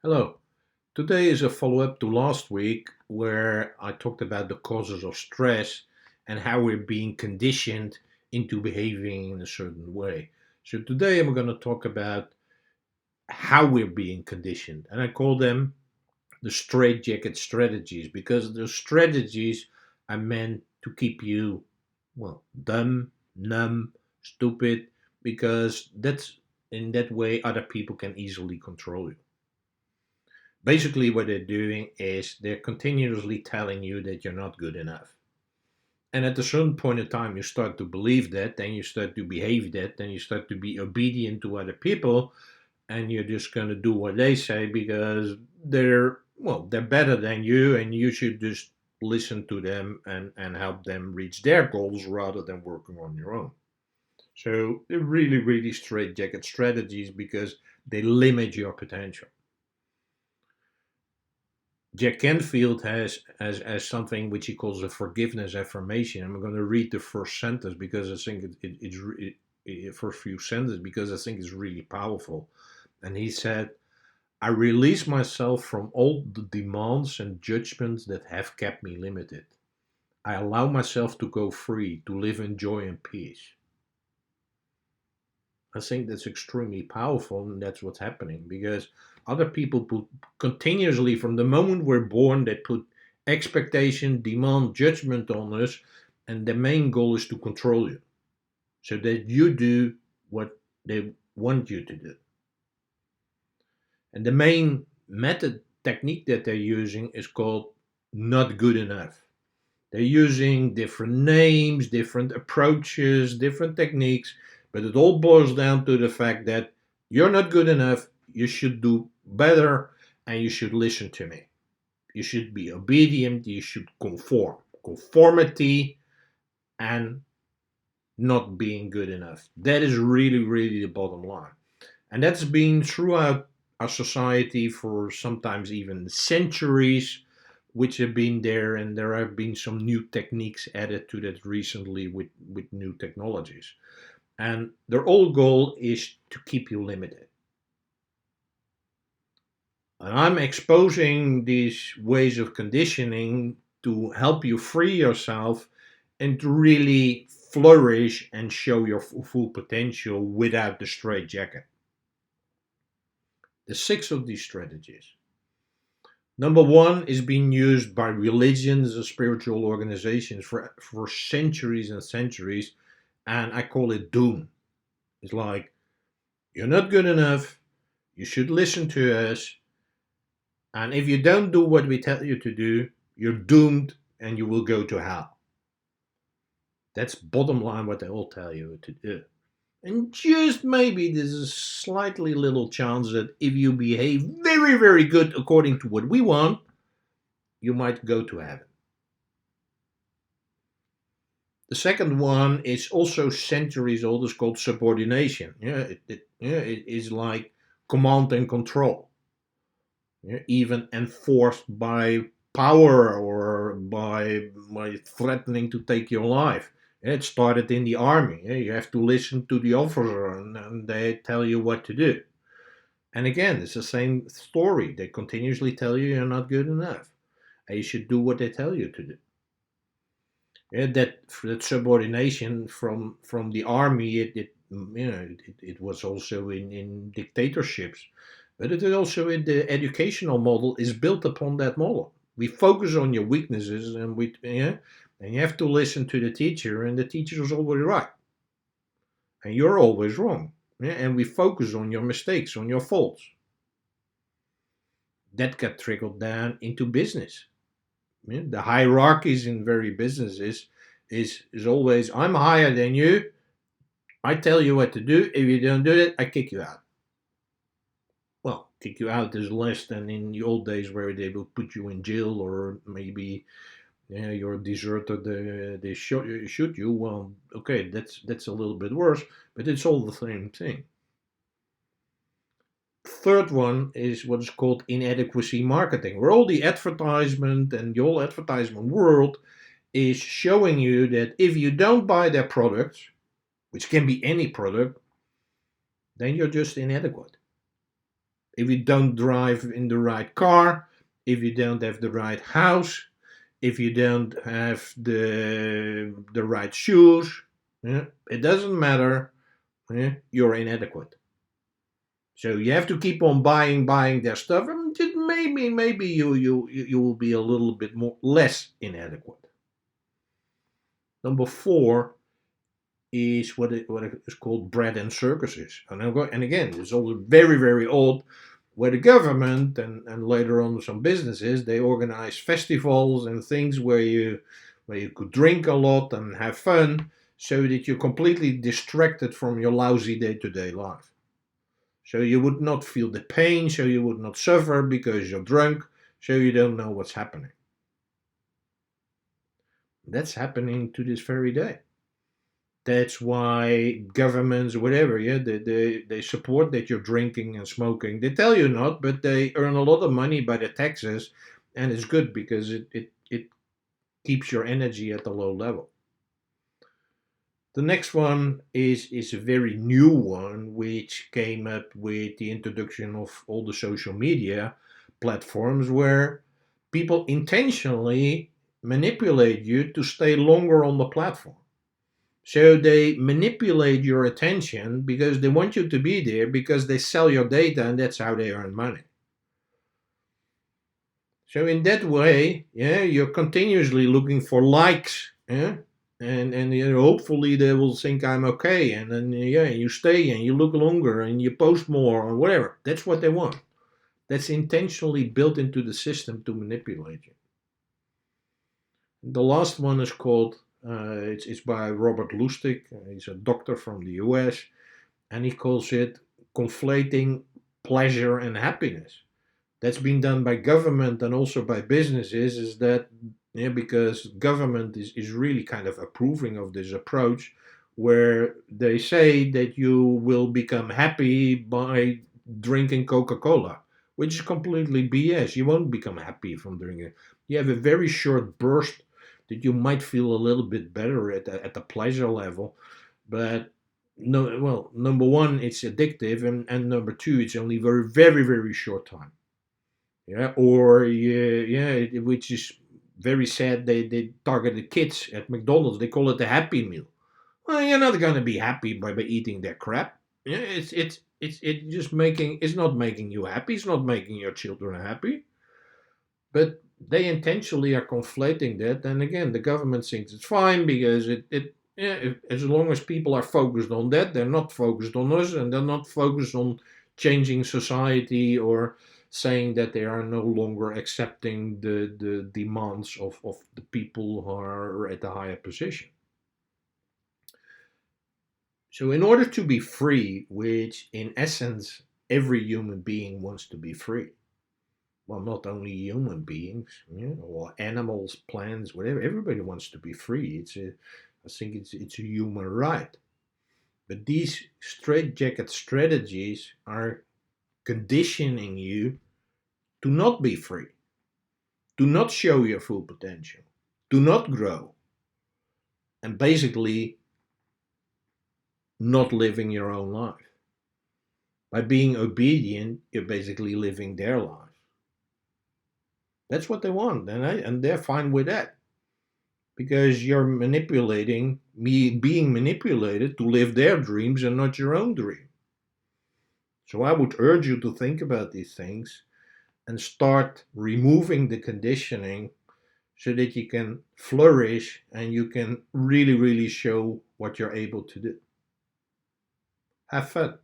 Hello. Today is a follow-up to last week where I talked about the causes of stress and how we're being conditioned into behaving in a certain way. So today I'm going to talk about how we're being conditioned, and I call them the straitjacket strategies because the strategies are meant to keep you, well, dumb, numb, stupid, because that's in that way other people can easily control you. Basically, what they're doing is they're continuously telling you that you're not good enough. And at a certain point in time, you start to believe that, then you start to behave that, then you start to be obedient to other people, and you're just going to do what they say because they're better than you, and you should just listen to them and help them reach their goals rather than working on your own. So they're really, really straitjacket strategies because they limit your potential. Jack Canfield has something which he calls a forgiveness affirmation. I'm going to read the first sentence because I think first few sentences because I think it's really powerful. And he said, "I release myself from all the demands and judgments that have kept me limited. I allow myself to go free, to live in joy and peace." I think that's extremely powerful, and that's what's happening because other people put continuously from the moment we're born, they put expectation, demand, judgment on us, and the main goal is to control you so that you do what they want you to do. And the main method technique that they're using is called not good enough. They're using different names, different approaches, different techniques, but it all boils down to the fact that you're not good enough, you should do better, and you should listen to me. You should be obedient, you should conform. Conformity and not being good enough. That is really, really the bottom line. And that's been throughout our society for sometimes even centuries, which have been there, and there have been some new techniques added to that recently with new technologies. And their whole goal is to keep you limited. And I'm exposing these ways of conditioning to help you free yourself and to really flourish and show your full potential without the straitjacket. The six of these strategies. Number one is being used by religions and spiritual organizations for centuries and centuries, and I call it doom. It's like, you're not good enough, you should listen to us, and if you don't do what we tell you to do, you're doomed and you will go to hell. That's bottom line what they all tell you to do. And just maybe there's a slightly little chance that if you behave very, very good according to what we want, you might go to heaven. The second one is also centuries old. It's called subordination. It is like command and control. Yeah, even enforced by power or by threatening to take your life. Yeah, it started in the army. Yeah, you have to listen to the officer, and they tell you what to do. And again, it's the same story. They continuously tell you you're not good enough, and you should do what they tell you to do. Yeah, that subordination from the army, it was also in dictatorships, but it is also in the educational model is built upon that model. We focus on your weaknesses, and and you have to listen to the teacher, and the teacher is always right, and you're always wrong. Yeah, and we focus on your mistakes, on your faults. That got trickled down into business. Yeah, the hierarchies in very businesses is always, I'm higher than you. I tell you what to do. If you don't do it, I kick you out. Well, kick you out is less than in the old days where they will put you in jail or maybe, yeah, you're a deserter. They shoot you. Well, okay, that's a little bit worse, but it's all the same thing. Third one is what is called inadequacy marketing, where all the advertisement and the whole advertisement world is showing you that if you don't buy their products, which can be any product, then you're just inadequate. if you don't drive in the right car, if you don't have the right house, if you don't have the right shoes, yeah, it doesn't matter. Yeah, you're inadequate. So you have to keep on buying their stuff, and just maybe you will be a little bit more less inadequate. Number four is what is called bread and circuses, and again, it's all very old, where the government and later on some businesses, they organize festivals and things where you could drink a lot and have fun, so that you're completely distracted from your lousy day-to-day life. So you would not feel the pain, so you would not suffer because you're drunk, so you don't know what's happening. That's happening to this very day. That's why governments, whatever, yeah, they support that you're drinking and smoking. They tell you not, but they earn a lot of money by the taxes, and it's good because it keeps your energy at a low level. The next one is a very new one, which came up with the introduction of all the social media platforms, where people intentionally manipulate you to stay longer on the platform. So they manipulate your attention because they want you to be there, because they sell your data and that's how they earn money. So in that way, yeah, you're continuously looking for likes, yeah, and you know, hopefully they will think I'm okay, and then yeah, you stay and you look longer and you post more or whatever. That's what they want. That's intentionally built into the system to manipulate you. The last one is called. It's by Robert Lustig. He's a doctor from the U.S. and he calls it conflating pleasure and happiness. That's been done by government and also by businesses, is that, yeah, because government is really kind of approving of this approach, where they say that you will become happy by drinking Coca-Cola, which is completely BS. You won't become happy from drinking it. You have a very short burst that you might feel a little bit better at the pleasure level, but no, well, number one, it's addictive, and number two, it's only very short time. Yeah, or yeah, yeah, which is very sad. They target the kids at McDonald's. They call it the Happy Meal. Well, you're not gonna be happy by eating that crap. Yeah, it's just making, it's not making you happy. It's not making your children happy. But they intentionally are conflating that. And again, the government thinks it's fine because it yeah, as long as people are focused on that, they're not focused on us, and they're not focused on changing society or saying that they are no longer accepting the demands of the people who are at a higher position. So, in order to be free, which in essence every human being wants to be free, well, not only human beings, yeah, or animals, plants, whatever. Everybody wants to be free. I think it's a human right. But these straitjacket strategies are conditioning you to not be free, to not show your full potential, to not grow, and basically not living your own life. By being obedient, you're basically living their life. That's what they want, and they're fine with that, because you're manipulating me, being manipulated to live their dreams and not your own dream. So I would urge you to think about these things and start removing the conditioning, so that you can flourish and you can really show what you're able to do. Have fun.